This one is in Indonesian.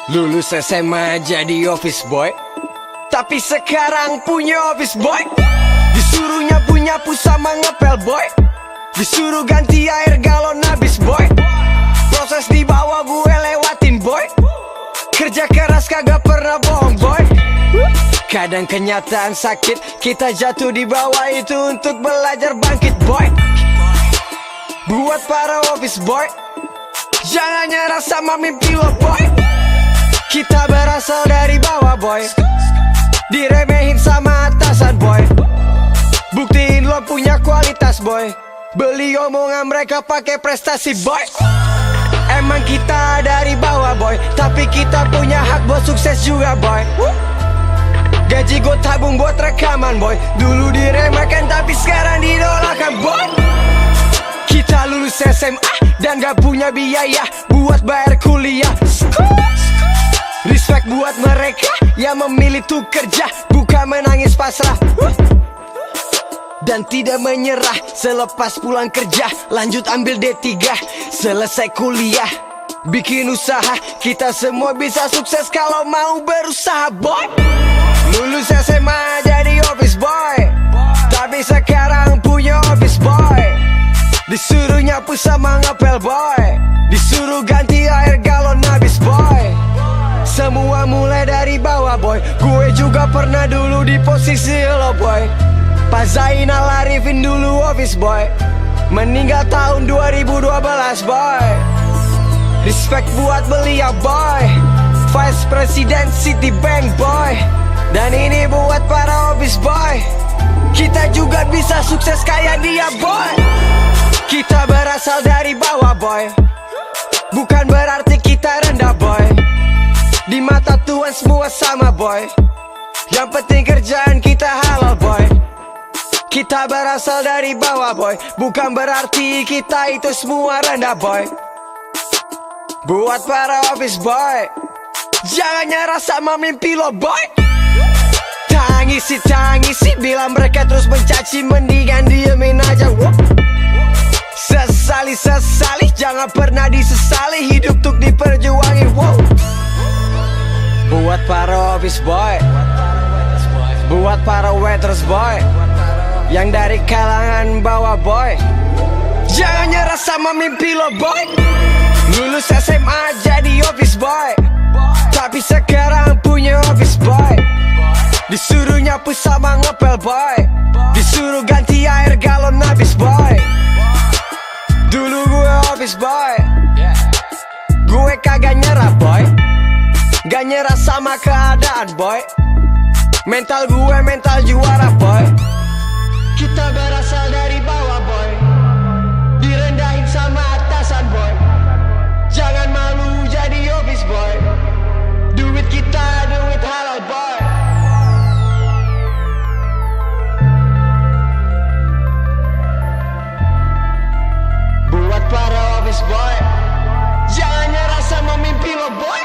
Lulus SMA jadi office boy, tapi sekarang punya office boy. Disuruhnya punya sama ngepel boy, disuruh ganti air galon habis boy. Proses di bawah gue lewatin boy, kerja keras kagak pernah bohong boy. Kadang kenyataan sakit, kita jatuh di bawah itu untuk belajar bangkit boy. Buat para office boy, jangan nyerah sama mimpi lo boy. Kita berasal dari bawah boy, diremehin sama atasan boy. Buktiin lo punya kualitas boy, beli omongan mereka pakai prestasi boy. Emang kita dari bawah boy, tapi kita punya hak buat sukses juga boy. Gaji gue tabung buat rekaman boy, dulu diremehkan tapi sekarang didolakan boy. Kita lulus SMA dan gak punya biaya buat bayar kuliah. Respect buat mereka yang memilih tuh kerja, bukan menangis pasrah dan tidak menyerah. Selepas pulang kerja lanjut ambil D3, selesai kuliah bikin usaha. Kita semua bisa sukses kalau mau berusaha boy. Lulus SMA jadi office boy, tapi sekarang punya office boy. Disuruh nyapu sama ngepel boy, disuruh ganti air galon habis boy. Semua mulai dari bawah boy, gue juga pernah dulu di posisi lo boy. Pak Zainal Arifin dulu office boy, meninggal tahun 2012 boy. Respect buat beliau boy, Vice President Citibank boy. Dan ini buat para office boy, kita juga bisa sukses kayak dia boy. Kita berasal dari bawah boy, bukan berarti kita rendah boy. Di mata Tuhan semua sama boy, yang penting kerjaan kita halal boy. Kita berasal dari bawah boy, bukan berarti kita itu semua rendah boy. Buat para office boy, jangan nyerah sama mimpi lo boy. Tangisi, bila mereka terus mencaci, mendingan diemin aja. Sesali, jangan pernah disesali, hidup tuh diperjuangin. Buat para office boy, buat para waiters boy, yang dari kalangan bawah boy, jangan nyerah sama mimpi lo boy. Lulus SMA jadi office boy, tapi sekarang punya office boy. Disuruh nyapu sama ngepel boy, disuruh ganti air galon habis boy. Dulu gue office boy, gue kagak nyerah boy, gak nyerah sama keadaan boy. Mental gue mental juara boy. Kita berasal dari bawah boy, direndahin sama atasan boy. Jangan malu jadi office boy, duit kita duit halal boy. Buat para office boy, jangan nyerah sama mimpi lo boy.